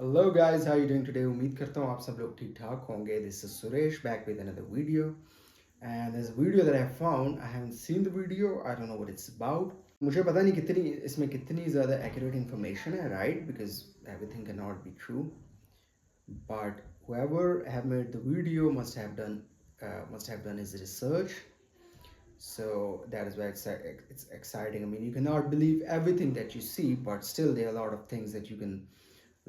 Hello guys, how are you doing today? उम्मीद करता हूँ आप सब लोग ठीक ठाक होंगे. This is Suresh back with another video, and there's a video that I found. I haven't seen the video. I don't know what it's about. मुझे पता नहीं कितनी इसमें कितनी ज़्यादा accurate information है, right? Because everything cannot be true. But whoever have made the video must have done his research. So that is why it's exciting. I mean, you cannot believe everything that you see, but still there are a lot of things that you can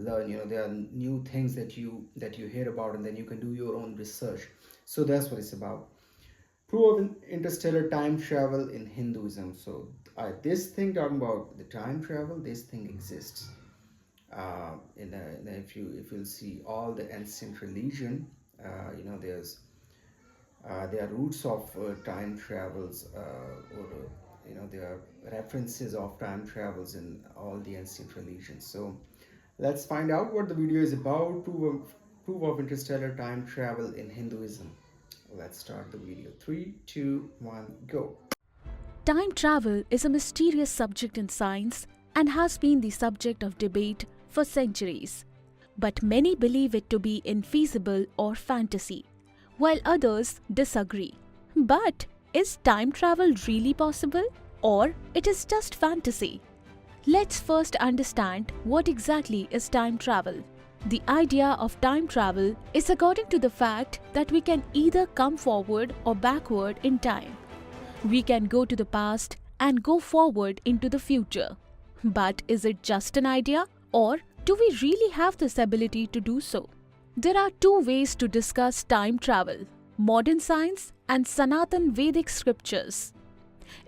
learn. There are new things that you hear about, and then you can do your own research. So that's what it's about. Proof of interstellar time travel in Hinduism. So this thing talking about the time travel, this thing exists. If you'll see all the ancient religion, there's there are roots of time travels, or there are references of time travels in all the ancient religions. So let's find out what the video is about. Proof of interstellar time travel in Hinduism. Let's start the video. 3, 2, 1, go. Time travel is a mysterious subject in science and has been the subject of debate for centuries. But many believe it to be infeasible or fantasy, while others disagree. But is time travel really possible, or it is just fantasy? Let's first understand what exactly is time travel. The idea of time travel is according to the fact that we can either come forward or backward in time. We can go to the past and go forward into the future. But is it just an idea, or do we really have this ability to do so? There are two ways to discuss time travel: modern science and Sanatan Vedic scriptures.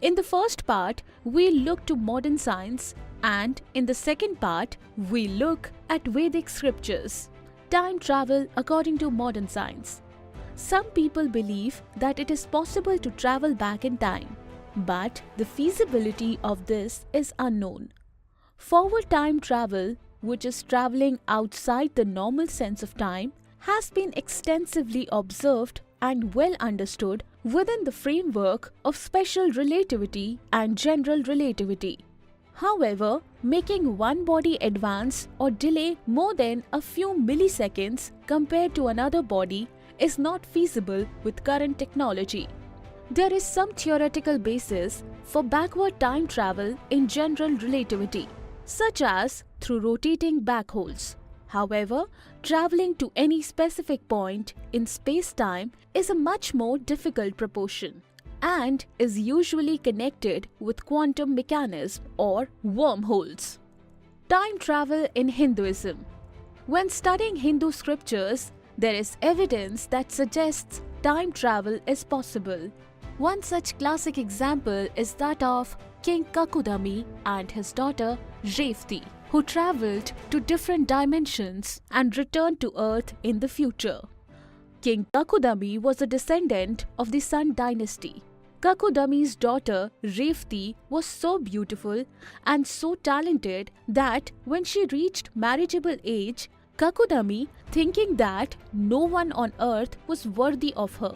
In the first part, we look to modern science, and in the second part, we look at Vedic scriptures. Time travel according to modern science. Some people believe that it is possible to travel back in time, but the feasibility of this is unknown. Forward time travel, which is traveling outside the normal sense of time, has been extensively observed and well understood within the framework of special relativity and general relativity. However, making one body advance or delay more than a few milliseconds compared to another body is not feasible with current technology. There is some theoretical basis for backward time travel in general relativity, such as through rotating black holes. However, traveling to any specific point in space-time is a much more difficult proposition and is usually connected with quantum mechanism or wormholes. Time travel in Hinduism. When studying Hindu scriptures, there is evidence that suggests time travel is possible. One such classic example is that of King Kakudami and his daughter Revati, who traveled to different dimensions and returned to Earth in the future. King Kakudami was a descendant of the Sun dynasty. Kakudami's daughter Revati was so beautiful and so talented that when she reached marriageable age, Kakudami, thinking that no one on earth was worthy of her,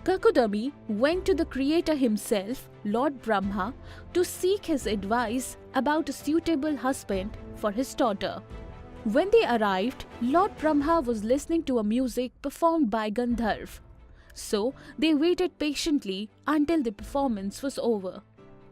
Kakudami went to the creator himself, Lord Brahma, to seek his advice about a suitable husband for his daughter. When they arrived, Lord Brahma was listening to a music performed by Gandharv. So they waited patiently until the performance was over.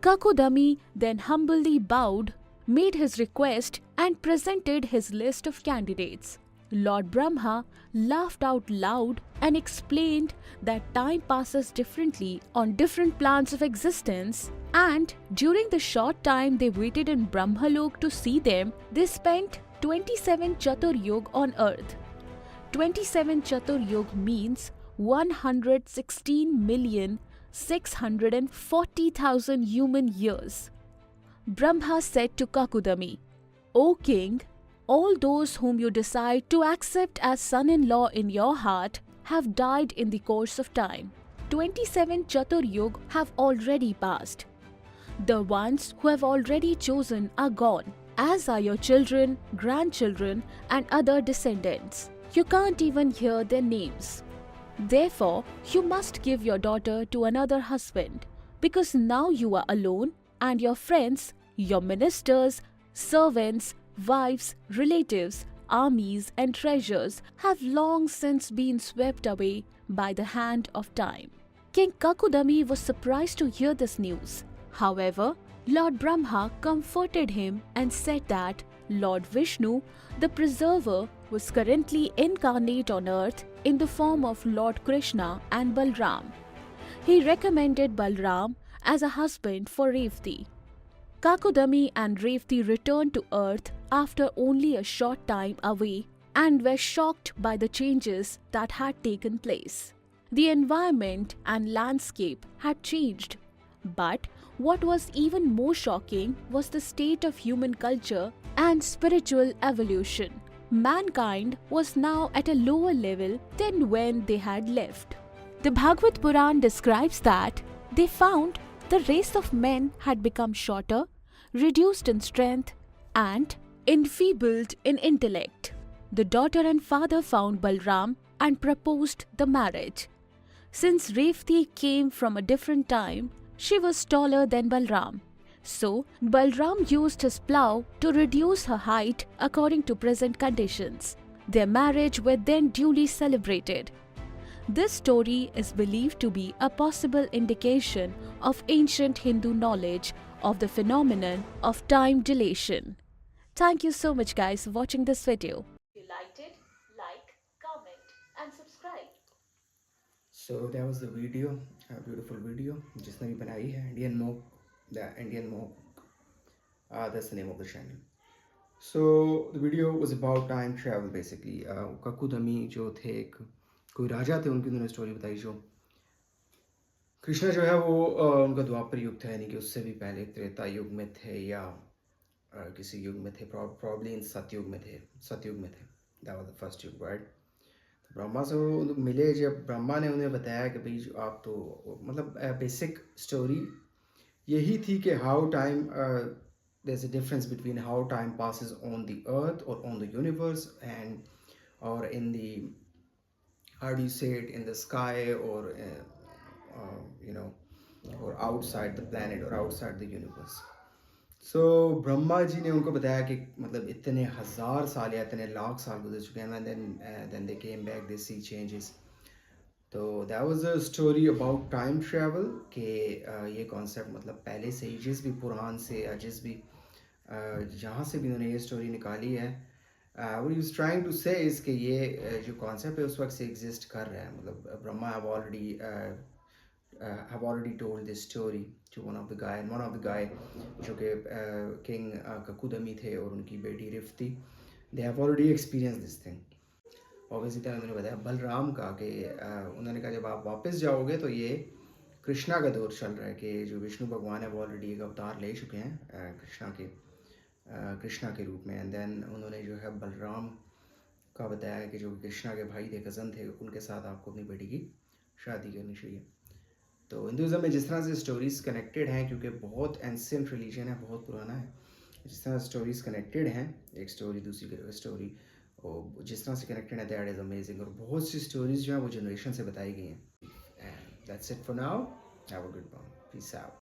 Kakudami then humbly bowed, made his request, and presented his list of candidates. Lord Brahma laughed out loud and explained that time passes differently on different plans of existence, and during the short time they waited in Brahmalok to see them, they spent 27 Chatur Yug on earth. 27 Chatur Yug means 116,640,000 human years. Brahma said to Kakudami, "O king, all those whom you decide to accept as son-in-law in your heart have died in the course of time. 27 Chatur Yug have already passed. The ones who have already chosen are gone, as are your children, grandchildren, and other descendants. You can't even hear their names. Therefore, you must give your daughter to another husband, because now you are alone and your friends, your ministers, servants, wives, relatives, armies, and treasures have long since been swept away by the hand of time. King Kakudami was surprised to hear this news. However, Lord Brahma comforted him and said that Lord Vishnu, the preserver, was currently incarnate on earth in the form of Lord Krishna and Balram. He recommended Balram as a husband for Revati. Kakudami and Revati returned to earth after only a short time away and were shocked by the changes that had taken place. The environment and landscape had changed, but what was even more shocking was the state of human culture and spiritual evolution. Mankind was now at a lower level than when they had left. The Bhagavad Puran describes that they found the race of men had become shorter, reduced in strength, and enfeebled in intellect. The daughter and father found Balram and proposed the marriage. Since Revati came from a different time, she was taller than Balram. So, Balram used his plough to reduce her height according to present conditions. Their marriage was then duly celebrated. This story is believed to be a possible indication of ancient Hindu knowledge of the phenomenon of time dilation. Thank you so much guys for watching this video. If you liked it, like, comment and subscribe. So that was the video, a beautiful video जिसने भी बनाई है Indian Mock, the Indian Mock, that's the name of the channel. So the video was about time travel basically. Kakudami जो थे एक कोई राजा थे, उनकी उन्होंने स्टोरी बताई जो कृष्णा जो है वो उनका द्वापर युग था, यानी कि उससे भी पहले त्रेता युग में थे या किसी युग में थे, प्रॉब्ली इन सतयुग में थे, दैट वाज द फर्स्ट युग, राइट। ब्रह्मा से वो मिले, जब ब्रह्मा ने उन्हें बताया कि भाई आप तो मतलब बेसिक स्टोरी यही थी कि how time there's a difference between how time passes on the earth or on the universe and or in the, how do you say it, in the sky or you know, or outside the planet or outside the universe. So Brahma ji ने उनको बताया कि मतलब इतने हज़ार साल या इतने लाख साल गुजर चुके हैं, and then they came back, they see changes. तो that was a story about time travel कि ये कॉन्सेप्ट मतलब पहले से ही जिस भी पुराण से या जिस भी जहाँ से भी उन्होंने ये स्टोरी निकाली है, what he was trying to say is कि ये जो कॉन्सेप्ट है उस वक्त से एग्जिस्ट कर रहा है। मतलब Brahma have already told this story to one of the guy, and one of the guy जो कि किंग ककुदमी थे और उनकी बेटी रिफ्ती, they have already experienced this thing. और इसी तरह उन्होंने बताया बलराम का कि उन्होंने कहा जब आप वापस जाओगे तो ये कृष्णा का दौर चल रहा है कि जो विष्णु भगवान है वो ऑलरेडी एक अवतार ले चुके हैं कृष्णा के रूप में। एंड देन उन्होंने जो है बलराम का बताया कि जो कृष्णा के भाई थे, कज़न थे, उनके साथ आपको अपनी बेटी की शादी करनी चाहिए। तो हिंदुज़म में जिस तरह से स्टोरीज़ कनेक्टेड हैं, क्योंकि बहुत एंशिएंट रिलीजन है, बहुत पुराना है, जिस तरह स्टोरीज़ कनेक्टेड हैं, एक स्टोरी दूसरी स्टोरी, और जिस तरह से कनेक्टेड है, दैट इज़ अमेजिंग। और बहुत सी स्टोरीज़ जो हैं वो जनरेशन से बताई गई हैं। And that's it for now, have a good one, peace out.